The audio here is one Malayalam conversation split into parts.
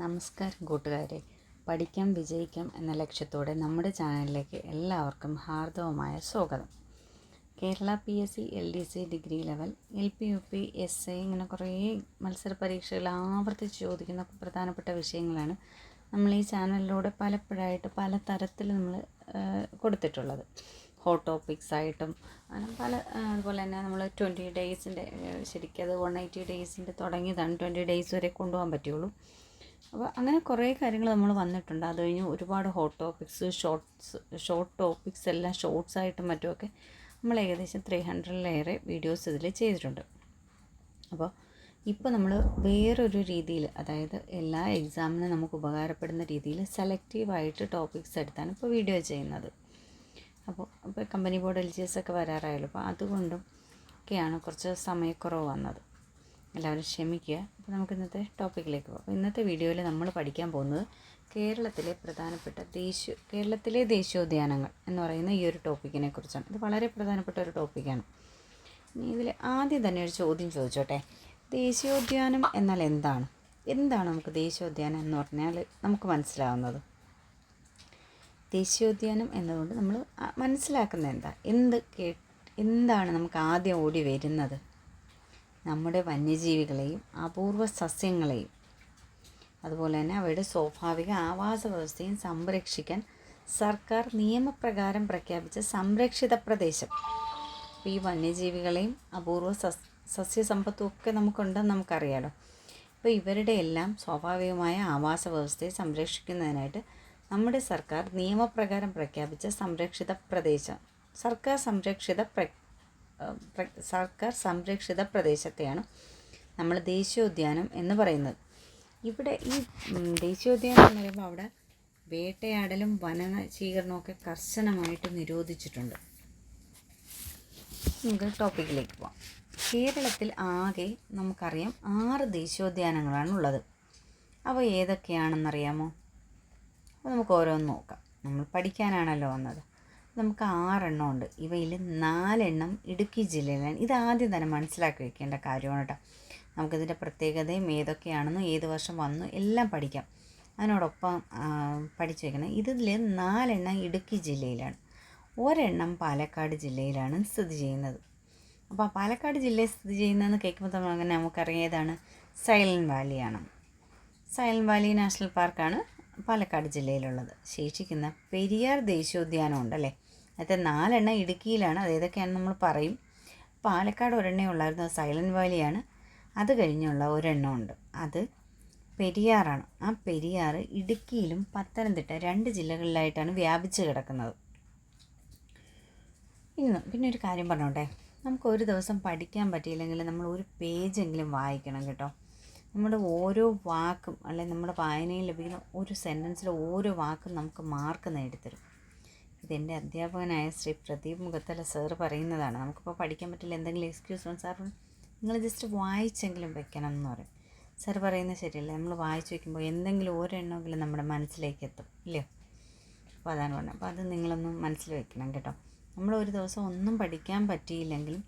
നമസ്കാരം കൂട്ടുകാരെ, പഠിക്കാം വിജയിക്കാം എന്ന ലക്ഷ്യത്തോടെ നമ്മുടെ ചാനലിലേക്ക് എല്ലാവർക്കും ഹാർദവമായ സ്വാഗതം. Kerala PSC LDC degree level LP UP SA ഇങ്ങനെ കുറേ മത്സര പരീക്ഷകൾ ആവർത്തിച്ച് ചോദിക്കുന്ന പ്രധാനപ്പെട്ട വിഷയങ്ങളാണ് നമ്മൾ ഈ ചാനലിലൂടെ പലപ്പോഴായിട്ട് പല തരത്തിൽ നമ്മൾ കൊടുത്തിട്ടുള്ളത്. ഹോട്ട് ടോപ്പിക്സ് ആയിട്ടും അതുപോലെ തന്നെ നമ്മൾ 20 ഡേയ്സിൻ്റെ ശരിക്കും അത് 180 ഡേയ്സിൻ്റെ തുടങ്ങിയതാണ്. 20 ഡേയ്സ് വരെ കൊണ്ടുപോകാൻ പറ്റുള്ളൂ. അപ്പോൾ അങ്ങനെ കുറേ കാര്യങ്ങൾ നമ്മൾ വന്നിട്ടുണ്ട്. അത് കഴിഞ്ഞ് ഒരുപാട് ഹോട്ട് ടോപ്പിക്സ്, ഷോർട്ട് ടോപ്പിക്സ് എല്ലാം ഷോർട്ട്സായിട്ടും മറ്റുമൊക്കെ നമ്മൾ ഏകദേശം 300-ലേറെ വീഡിയോസ് ഇതിൽ ചെയ്തിട്ടുണ്ട്. അപ്പോൾ ഇപ്പോൾ നമ്മൾ വേറൊരു രീതിയിൽ, അതായത് എല്ലാ എക്സാമിനും നമുക്ക് ഉപകാരപ്പെടുന്ന രീതിയിൽ സെലക്റ്റീവായിട്ട് ടോപ്പിക്സ് എടുത്താണ് ഇപ്പോൾ വീഡിയോ ചെയ്യുന്നത്. അപ്പോൾ കമ്പനി ബോർഡ് LGS ഒക്കെ വരാറായല്ലോ. അപ്പോൾ അതുകൊണ്ടും ഒക്കെയാണ് കുറച്ച് സമയക്കുറവ് വന്നത്. എല്ലാവരും ക്ഷമിക്കുക. അപ്പോൾ നമുക്ക് ഇന്നത്തെ ടോപ്പിക്കിലേക്ക് പോകാം. അപ്പോൾ ഇന്നത്തെ വീഡിയോയിൽ നമ്മൾ പഠിക്കാൻ പോകുന്നത് കേരളത്തിലെ ദേശീയോദ്യാനങ്ങൾ എന്ന് പറയുന്ന ഈ ഒരു ടോപ്പിക്കിനെ കുറിച്ചാണ്. ഇത് വളരെ പ്രധാനപ്പെട്ട ഒരു ടോപ്പിക്കാണ്. ഇതിൽ ആദ്യം തന്നെ ഒരു ചോദ്യം ചോദിച്ചോട്ടെ. ദേശീയോദ്യാനം എന്നാൽ എന്താണ് നമുക്ക് ദേശീയോദ്യാനം എന്ന് പറഞ്ഞാൽ നമുക്ക് മനസ്സിലാവുന്നത്? ദേശീയോദ്യാനം എന്നതുകൊണ്ട് നമ്മൾ മനസ്സിലാക്കുന്നത് എന്താണ് നമുക്ക് ആദ്യം ഓടി വരുന്നത്? നമ്മുടെ വന്യജീവികളെയും അപൂർവ സസ്യങ്ങളെയും അതുപോലെ തന്നെ അവയുടെ സ്വാഭാവിക ആവാസ വ്യവസ്ഥയും സംരക്ഷിക്കാൻ സർക്കാർ നിയമപ്രകാരം പ്രഖ്യാപിച്ച സംരക്ഷിത പ്രദേശം. അപ്പോൾ ഈ വന്യജീവികളെയും അപൂർവ സസ്യസമ്പത്തും ഒക്കെ നമുക്കുണ്ടെന്ന് നമുക്കറിയാലോ. അപ്പോൾ ഇവരുടെ എല്ലാം സ്വാഭാവികമായ ആവാസ വ്യവസ്ഥയെ സംരക്ഷിക്കുന്നതിനായിട്ട് നമ്മുടെ സർക്കാർ നിയമപ്രകാരം പ്രഖ്യാപിച്ച സംരക്ഷിത പ്രദേശം, സർക്കാർ സംരക്ഷിത പ്രദേശത്തെയാണ് നമ്മൾ ദേശീയോദ്യാനം എന്ന് പറയുന്നത്. ഇവിടെ ഈ ദേശീയോദ്യാനം എന്ന് പറയുമ്പോൾ അവിടെ വേട്ടയാടലും വനനശീകരണവും ഒക്കെ കർശനമായിട്ട് നിരോധിച്ചിട്ടുണ്ട്. നമുക്ക് ടോപ്പിക്കിലേക്ക് പോകാം. കേരളത്തിൽ ആകെ നമുക്കറിയാം 6 ദേശീയോദ്യാനങ്ങളാണ് ഉള്ളത്. അവ ഏതൊക്കെയാണെന്നറിയാമോ? അപ്പോൾ നമുക്ക് ഓരോന്ന് നോക്കാം. നമ്മൾ പഠിക്കാനാണല്ലോ വന്നത്. നമുക്ക് 6 എണ്ണം ഉണ്ട്. ഇവയിൽ 4 എണ്ണം ഇടുക്കി ജില്ലയിലാണ്. ഇത് ആദ്യം തന്നെ മനസ്സിലാക്കി വെക്കേണ്ട കാര്യമാണ് കേട്ടോ. നമുക്കിതിൻ്റെ പ്രത്യേകതയും ഏതൊക്കെയാണെന്നും ഏത് വർഷം വന്നു എല്ലാം പഠിക്കാം. അതിനോടൊപ്പം പഠിച്ചു വയ്ക്കണം. ഇതിൽ 4 എണ്ണം ഇടുക്കി ജില്ലയിലാണ്, 1 എണ്ണം പാലക്കാട് ജില്ലയിലാണ് സ്ഥിതി ചെയ്യുന്നത്. അപ്പോൾ പാലക്കാട് ജില്ലയിൽ സ്ഥിതി ചെയ്യുന്നതെന്ന് കേൾക്കുമ്പോൾ അങ്ങനെ നമുക്കറിയാം ഏതാണ്? സൈലൻറ്റ് വാലിയാണ്. സൈലൻറ്റ് വാലി നാഷണൽ പാർക്കാണ് പാലക്കാട് ജില്ലയിലുള്ളത്. ശേഷിക്കുന്ന പെരിയാർ ദേശീയോദ്യാനം ഉണ്ടല്ലേ, അതിൽ 4 എണ്ണം ഇടുക്കിയിലാണ്. അത് ഏതൊക്കെയാണെന്ന് നമ്മൾ പറയും. പാലക്കാട് ഒരെണ്ണേ ഉള്ളായിരുന്നു, അത് സൈലൻറ്റ് വാലിയാണ്. അത് കഴിഞ്ഞുള്ള ഒരെണ്ണം ഉണ്ട്, അത് പെരിയാറാണ്. ആ പെരിയാർ ഇടുക്കിയിലും പത്തനംതിട്ട 2 ജില്ലകളിലായിട്ടാണ് വ്യാപിച്ച് കിടക്കുന്നത്. പിന്നെ ഒരു കാര്യം പറഞ്ഞോട്ടെ, നമുക്ക് ഒരു ദിവസം പഠിക്കാൻ പറ്റിയില്ലെങ്കിൽ നമ്മൾ ഒരു പേജെങ്കിലും വായിക്കണം കേട്ടോ. നമ്മുടെ ഓരോ വാക്കും അല്ലെങ്കിൽ നമ്മുടെ വായനയിൽ ലഭിക്കുന്ന ഒരു സെൻറ്റൻസിലെ ഓരോ വാക്കും നമുക്ക് മാർക്ക് നേടിത്തരും. ഇതെൻ്റെ അധ്യാപകനായ ശ്രീ പ്രദീപ് മുഖത്തല സാറ് പറയുന്നതാണ്. നമുക്കിപ്പോൾ പഠിക്കാൻ പറ്റില്ല, എന്തെങ്കിലും എക്സ്ക്യൂസ് വേണം സാർ, നിങ്ങൾ ജസ്റ്റ് വായിച്ചെങ്കിലും വെക്കണം എന്ന് പറയും. സാർ പറയുന്നത് ശരിയല്ല. നമ്മൾ വായിച്ച് വയ്ക്കുമ്പോൾ എന്തെങ്കിലും ഒരെണ്ണമെങ്കിലും നമ്മുടെ മനസ്സിലേക്ക് എത്തും, ഇല്ലയോ? അപ്പോൾ അതാണ് പറഞ്ഞത്. അപ്പോൾ അത് നിങ്ങളൊന്നും മനസ്സിൽ വെക്കണം കേട്ടോ. നമ്മൾ ഒരു ദിവസം ഒന്നും പഠിക്കാൻ പറ്റിയില്ലെങ്കിലും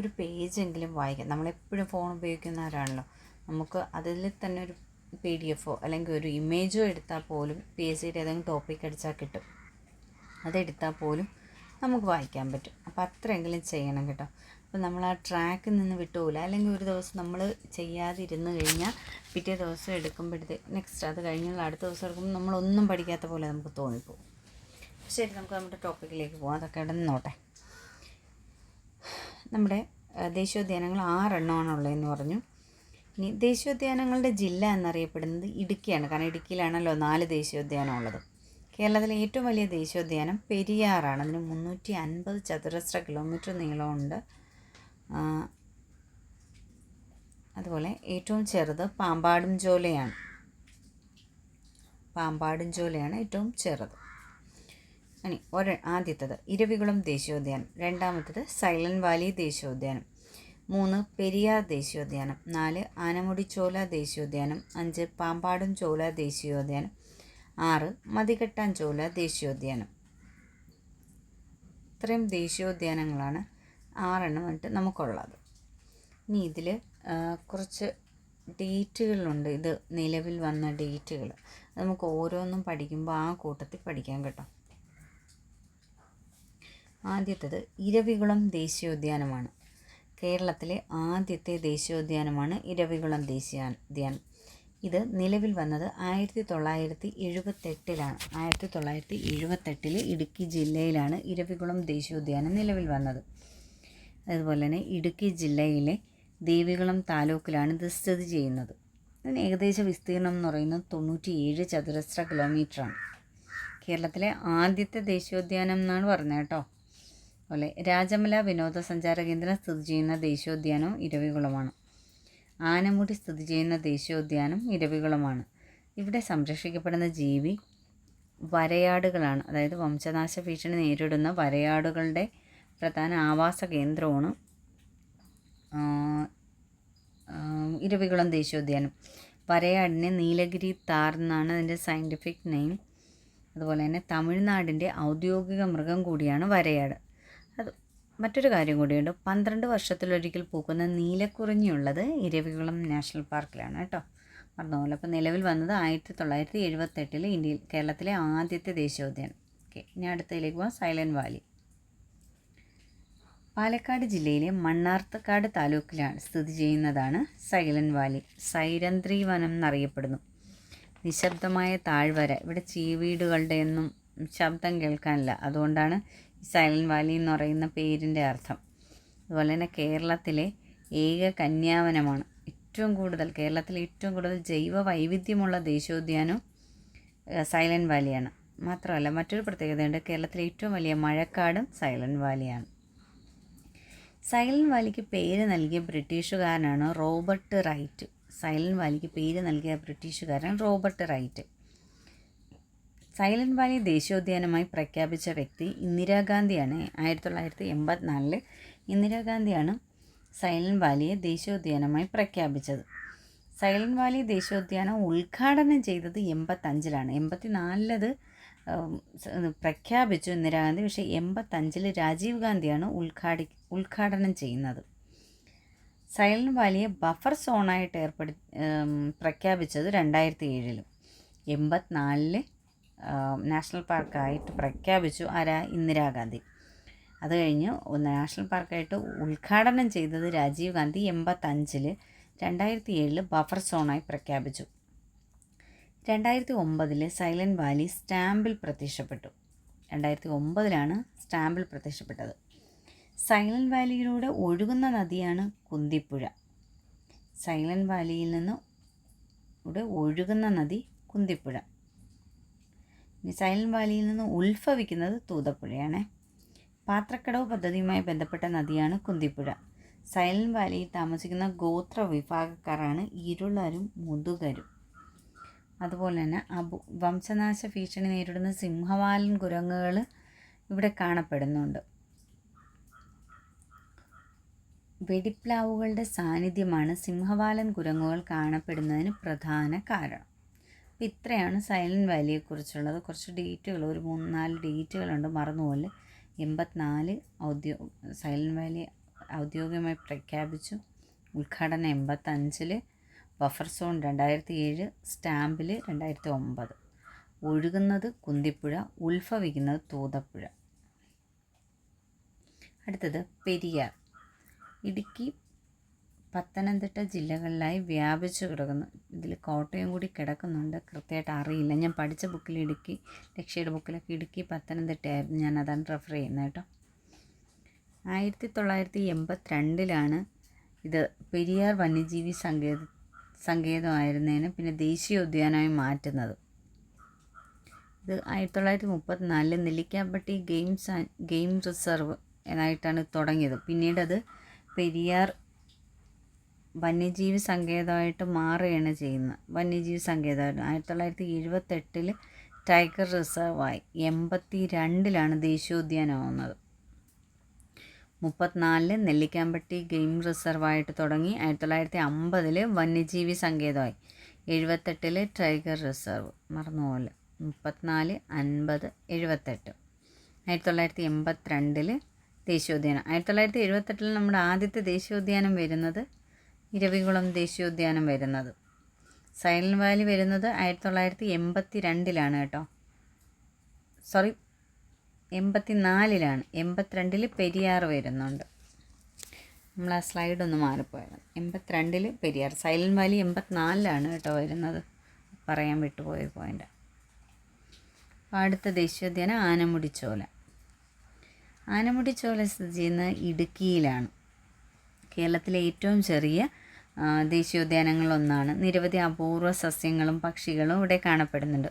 ഒരു പേജെങ്കിലും വായിക്കാം. നമ്മളെപ്പോഴും ഫോൺ ഉപയോഗിക്കുന്നവരാണല്ലോ. നമുക്ക് അതിൽ തന്നെ ഒരു PDF അല്ലെങ്കിൽ ഒരു ഇമേജോ എടുത്താൽ പോലും PSCയുടെ ഏതെങ്കിലും ടോപ്പിക് അടിച്ചാൽ കിട്ടും. അതെടുത്താൽ പോലും നമുക്ക് വായിക്കാൻ പറ്റും. അപ്പോൾ അത്രയെങ്കിലും ചെയ്യണം കേട്ടോ. അപ്പോൾ നമ്മൾ ആ ട്രാക്കിൽ നിന്ന് വിട്ടുപോകില്ല. അല്ലെങ്കിൽ ഒരു ദിവസം നമ്മൾ ചെയ്യാതിരുന്ന് കഴിഞ്ഞാൽ പിറ്റേ ദിവസം നെക്സ്റ്റ് അത് കഴിഞ്ഞുള്ള അടുത്ത ദിവസം എടുക്കുമ്പോൾ നമ്മളൊന്നും പഠിക്കാത്ത പോലെ നമുക്ക് തോന്നിപ്പോകും. ശരി, നമുക്ക് നമ്മുടെ ടോപ്പിക്കിലേക്ക് പോകാം. അതൊക്കെ അവിടെ നിന്നോട്ടെ. നമ്മുടെ ദേശീയോദ്യാനങ്ങൾ 6 എണ്ണമാണുള്ളതെന്ന് പറഞ്ഞു. ഇനി ദേശീയോദ്യാനങ്ങളുടെ ജില്ല എന്നറിയപ്പെടുന്നത് ഇടുക്കിയാണ്. കാരണം ഇടുക്കിയിലാണല്ലോ 4 ദേശീയോദ്യാനം ഉള്ളത്. കേരളത്തിലെ ഏറ്റവും വലിയ ദേശീയോദ്യാനം പെരിയാറാണ്. അതിന് 350 ചതുരശ്ര കിലോമീറ്റർ നീളമുണ്ട്. അതുപോലെ ഏറ്റവും ചെറുത് പാമ്പാടുംചോലയാണ് ഏറ്റവും ചെറുത്. ഇനി ആദ്യത്തേത് ഇരവികുളം ദേശീയോദ്യാനം, രണ്ടാമത്തേത് സൈലൻറ്റ് വാലി ദേശീയോദ്യാനം, 3 പെരിയാർ ദേശീയോദ്യാനം, 4 ആനമുടിച്ചോല ദേശീയോദ്യാനം, 5 പാമ്പാടുംചോല ദേശീയോദ്യാനം, 6 മതികെട്ടാഞ്ചോല ദേശീയോദ്യാനം. ഇത്രയും ദേശീയോദ്യാനങ്ങളാണ് 6 എണ്ണം നമുക്കുള്ളത്. ഇനി ഇതിൽ കുറച്ച് ഡേറ്റുകളുണ്ട്, ഇത് നിലവിൽ വന്ന ഡേറ്റുകൾ. നമുക്ക് ഓരോന്നും പഠിക്കുമ്പോൾ ആ കൂട്ടത്തിൽ പഠിക്കാം കേട്ടോ. ആദ്യത്തേത് ഇരവികുളം ദേശീയോദ്യാനമാണ്. കേരളത്തിലെ ആദ്യത്തെ ദേശീയോദ്യാനമാണ് ഇരവികുളം ദേശീയോദ്യാനം. ഇത് നിലവിൽ വന്നത് 1978-ലാണ്. 1978 ഇടുക്കി ജില്ലയിലാണ് ഇരവികുളം ദേശീയോദ്യാനം നിലവിൽ വന്നത്. അതുപോലെ തന്നെ ഇടുക്കി ജില്ലയിലെ ദേവികുളം താലൂക്കിലാണ് ഇത് സ്ഥിതി ചെയ്യുന്നത്. ഇതിന് ഏകദേശ വിസ്തീർണം എന്ന് പറയുന്നത് 97 ചതുരശ്ര കിലോമീറ്ററാണ്. കേരളത്തിലെ ആദ്യത്തെ ദേശീയോദ്യാനം എന്നാണ് പറഞ്ഞത് കേട്ടോ. അതുപോലെ രാജമല വിനോദസഞ്ചാര കേന്ദ്രം സ്ഥിതി ചെയ്യുന്ന ദേശീയോദ്യാനവും ഇരവികുളമാണ്. ആനമുടി സ്ഥിതി ചെയ്യുന്ന ദേശീയോദ്യാനം ഇരവികുളമാണ്. ഇവിടെ സംരക്ഷിക്കപ്പെടുന്ന ജീവി വരയാടുകളാണ്. അതായത് വംശനാശ ഭീഷണി നേരിടുന്ന വരയാടുകളുടെ പ്രധാന ആവാസ കേന്ദ്രമാണ് ഇരവികുളം ദേശീയോദ്യാനം. വരയാടിനെ നീലഗിരി താർ എന്നാണ് അതിൻ്റെ സയൻറ്റിഫിക് നെയിം. അതുപോലെ തന്നെ തമിഴ്നാടിൻ്റെ ഔദ്യോഗിക മൃഗം കൂടിയാണ് വരയാട്. അത് മറ്റൊരു കാര്യം കൂടിയുണ്ട്, 12 വർഷത്തിലൊരിക്കൽ പൂക്കുന്ന നീലക്കുറിഞ്ഞിയുള്ളത് ഇരവികുളം നാഷണൽ പാർക്കിലാണ് കേട്ടോ. മറന്നുപോലെ. അപ്പോൾ നിലവിൽ വന്നത് 1978 ഇന്ത്യയിൽ കേരളത്തിലെ ആദ്യത്തെ ദേശീയോദ്യാനം. ഓക്കെ, ഇനി അടുത്തതിലേക്ക് പോകാം. Silent Valley. പാലക്കാട് ജില്ലയിലെ മണ്ണാർക്കാട് താലൂക്കിലാണ് സ്ഥിതി ചെയ്യുന്നതാണ് സൈലൻറ്റ് വാലി. സൈരന്ത്രി വനം എന്നറിയപ്പെടുന്നു. നിശബ്ദമായ താഴ്വര. ഇവിടെ ചീവീടുകളുടെ ഒന്നും ശബ്ദം കേൾക്കാനില്ല. അതുകൊണ്ടാണ് സൈലൻറ്റ് വാലി എന്ന് പറയുന്ന പേരിൻ്റെ അർത്ഥം. അതുപോലെ തന്നെ കേരളത്തിലെ ഏക കന്യാവനമാണ്. കേരളത്തിലെ ഏറ്റവും കൂടുതൽ ജൈവ വൈവിധ്യമുള്ള ദേശീയോദ്യാനവും സൈലൻറ്റ് വാലിയാണ്. മാത്രമല്ല മറ്റൊരു പ്രത്യേകതയുണ്ട്, കേരളത്തിലെ ഏറ്റവും വലിയ മഴക്കാടും സൈലൻറ്റ് വാലിയാണ്. സൈലൻറ്റ് വാലിക്ക് പേര് നൽകിയ ബ്രിട്ടീഷുകാരനാണ് റോബർട്ട് റൈറ്റ്. സൈലൻറ്റ് വാലിക്ക് പേര് നൽകിയ ബ്രിട്ടീഷുകാരൻ റോബർട്ട് റൈറ്റ്. സൈലൻറ്റ് വാലി ദേശീയോദ്യാനമായി പ്രഖ്യാപിച്ച വ്യക്തി ഇന്ദിരാഗാന്ധിയാണ്. 1984 ഇന്ദിരാഗാന്ധിയാണ് സൈലൻറ്റ് വാലിയെ ദേശീയോദ്യാനമായി പ്രഖ്യാപിച്ചത്. സൈലൻറ്റ് വാലി ദേശീയോദ്യാനം ഉദ്ഘാടനം ചെയ്തത് 85-ലാണ്. 84 പ്രഖ്യാപിച്ചു ഇന്ദിരാഗാന്ധി. പക്ഷേ 85 രാജീവ് ഗാന്ധിയാണ് ഉദ്ഘാടനം ചെയ്യുന്നത്. സൈലൻറ്റ് വാലിയെ ബഫർ സോണായിട്ട് പ്രഖ്യാപിച്ചത് 2007. 84 നാഷണൽ പാർക്കായിട്ട് പ്രഖ്യാപിച്ചു ഇന്ദിരാഗാന്ധി. അത് കഴിഞ്ഞ് നാഷണൽ പാർക്കായിട്ട് ഉദ്ഘാടനം ചെയ്തത് രാജീവ് ഗാന്ധി 85. 2007 ബഫർ സോണായി പ്രഖ്യാപിച്ചു. 2009 സൈലൻറ്റ് വാലി സ്റ്റാമ്പിൽ പ്രത്യക്ഷപ്പെട്ടു. 2009 സ്റ്റാമ്പിൽ പ്രത്യക്ഷപ്പെട്ടത്. സൈലൻറ്റ് വാലിയിലൂടെ ഒഴുകുന്ന നദിയാണ് കുന്തിപ്പുഴ. സൈലൻറ്റ് വാലിയിൽ നിന്ന് ഇവിടെ ഒഴുകുന്ന നദി കുന്തിപ്പുഴ. സൈലൻറ്റ് വാലിയിൽ നിന്ന് ഉത്ഭവിക്കുന്നത് തൂതപ്പുഴയാണ്. പാത്രക്കടവ് പദ്ധതിയുമായി ബന്ധപ്പെട്ട നദിയാണ് കുന്തിപ്പുഴ. സൈലൻറ്റ് വാലിയിൽ താമസിക്കുന്ന ഗോത്ര വിഭാഗക്കാരാണ് ഇരുളരും മുതുകരും. അതുപോലെ തന്നെ വംശനാശ ഭീഷണി നേരിടുന്ന സിംഹവാലൻ കുരങ്ങുകൾ ഇവിടെ കാണപ്പെടുന്നുണ്ട്. വെടിപ്ലാവുകളുടെ സാന്നിധ്യമാണ് സിംഹവാലൻ കുരങ്ങുകൾ കാണപ്പെടുന്നതിന് പ്രധാന കാരണം. അപ്പോൾ ഇത്രയാണ് സൈലൻറ്റ് വാലിയെക്കുറിച്ചുള്ളത്. കുറച്ച് ഡേറ്റുകൾ, ഒരു 3-4 ഡേറ്റുകളുണ്ട്, മറന്നുപോലെ. 84 സൈലൻറ്റ് വാലി ഔദ്യോഗികമായി പ്രഖ്യാപിച്ചു. ഉദ്ഘാടനം 85, ബഫർ സോൺ 2007, സ്റ്റാമ്പിൽ 2009. ഒഴുകുന്നത് കുന്തിപ്പുഴ, ഉത്ഭവിക്കുന്നത് തൂതപ്പുഴ. അടുത്തത് പെരിയാർ. ഇടുക്കി, പത്തനംതിട്ട ജില്ലകളിലായി വ്യാപിച്ചു കിടക്കുന്നു. ഇതിൽ കോട്ടയം കൂടി കിടക്കുന്നുണ്ട്, കൃത്യമായിട്ട് അറിയില്ല. ഞാൻ പഠിച്ച ബുക്കിൽ ഇടുക്കി, ലക്ഷ്യയുടെ ബുക്കിലൊക്കെ ഇടുക്കി പത്തനംതിട്ടയായിരുന്നു. ഞാൻ അതാണ് റെഫർ ചെയ്യുന്നത് കേട്ടോ. 1982 ഇത് പെരിയാർ വന്യജീവി സങ്കേതമായിരുന്നതിന് പിന്നെ ദേശീയോദ്യാനമായി മാറ്റുന്നത്. ഇത് 1934 നെല്ലിക്കാമ്പട്ടി ഗെയിം റിസർവ് എന്നായിട്ടാണ് തുടങ്ങിയത്. പിന്നീട് അത് പെരിയാർ വന്യജീവി സങ്കേതമായിട്ട് മാറുകയാണ് ചെയ്യുന്നത്. വന്യജീവി സങ്കേതമായിട്ട് 1978 ടൈഗർ റിസർവായി. 82 ദേശീയോദ്യാനമാവുന്നത്. 34 നെല്ലിക്കാമ്പട്ടി ഗെയിം റിസർവായിട്ട് തുടങ്ങി. 1950 വന്യജീവി സങ്കേതമായി. 78 ടൈഗർ റിസർവ്, മറന്നുപോലെ. 34, 50, 78. 1982 ദേശീയോദ്യാനം. 1978 നമ്മുടെ ആദ്യത്തെ ദേശീയോദ്യാനം വരുന്നത് ഇരവികുളം ദേശീയോദ്യാനം വരുന്നത്. സൈലൻറ്റ് വാലി വരുന്നത് 1982 കേട്ടോ. 84 82 പെരിയാർ വരുന്നുണ്ട്. നമ്മൾ ആ സ്ലൈഡ് ഒന്ന് മാറിപ്പോയത്. 82 പെരിയാർ. സൈലൻറ്റ് വാലി 84 കേട്ടോ വരുന്നത്. പറയാൻ വിട്ടുപോയ പോയിൻ്റ്. അടുത്ത ദേശീയോദ്യാനം ആനമുടിച്ചോല. ആനമുടിച്ചോല സ്ഥിതി ചെയ്യുന്നത് ഇടുക്കിയിലാണ്. കേരളത്തിലെ ഏറ്റവും ചെറിയ ദേശീയോദ്യാനങ്ങളൊന്നാണ്. നിരവധി അപൂർവ സസ്യങ്ങളും പക്ഷികളും ഇവിടെ കാണപ്പെടുന്നുണ്ട്.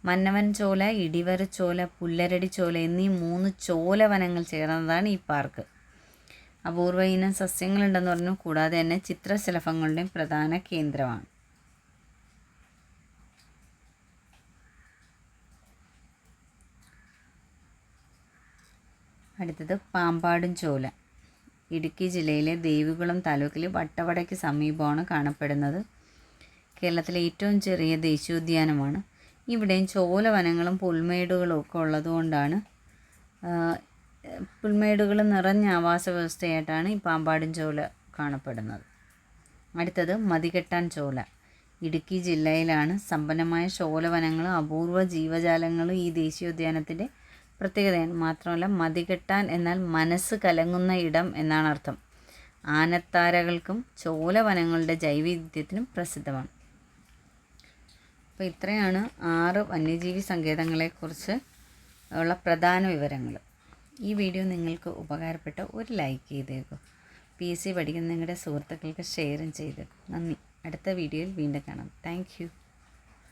മന്നവൻ ചോല, ഇടിവരച്ചോല, പുല്ലരടി ചോല എന്നീ 3 ചോല വനങ്ങൾ ചേർന്നതാണ് ഈ പാർക്ക്. അപൂർവ ഇനം സസ്യങ്ങളുണ്ടെന്ന് പറഞ്ഞു. കൂടാതെ തന്നെ ചിത്രശലഭങ്ങളുടെയും പ്രധാന കേന്ദ്രമാണ്. അടുത്തത് പാമ്പാടും ചോല. ഇടുക്കി ജില്ലയിലെ ദേവികുളം താലൂക്കിൽ വട്ടവടയ്ക്ക് സമീപമാണ് കാണപ്പെടുന്നത്. കേരളത്തിലെ ഏറ്റവും ചെറിയ ദേശീയോദ്യാനമാണ്. ഇവിടെയും ചോല വനങ്ങളും പുൽമേടുകളും ഒക്കെ ഉള്ളതുകൊണ്ടാണ് പുൽമേടുകൾ നിറഞ്ഞ ആവാസ വ്യവസ്ഥയായിട്ടാണ് ഈ പാമ്പാടും ചോല കാണപ്പെടുന്നത്. അടുത്തത് മതികെട്ടാൻ ചോല. ഇടുക്കി ജില്ലയിലാണ്. സമ്പന്നമായ ചോലവനങ്ങളും അപൂർവ ജീവജാലങ്ങളും ഈ ദേശീയോദ്യാനത്തിൻ്റെ പ്രത്യേകതയാണ്. മാത്രമല്ല മതികെട്ടാൻ എന്നാൽ മനസ്സ് കലങ്ങുന്ന ഇടം എന്നാണ് അർത്ഥം. ആനത്താരകൾക്കും ചോലവനങ്ങളുടെ ജൈവവൈവിധ്യത്തിനും പ്രസിദ്ധമാണ്. അപ്പോൾ ഇത്രയാണ് 6 വന്യജീവി സങ്കേതങ്ങളെക്കുറിച്ച് ഉള്ള പ്രധാന വിവരങ്ങൾ. ഈ വീഡിയോ നിങ്ങൾക്ക് ഉപകാരപ്പെട്ട ഒരു ലൈക്ക് ചെയ്തേക്കും. PSC പഠിക്കുന്ന നിങ്ങളുടെ സുഹൃത്തുക്കൾക്ക് ഷെയറും ചെയ്തേക്കും. നന്ദി. അടുത്ത വീഡിയോയിൽ വീണ്ടും കാണാം. Thank you.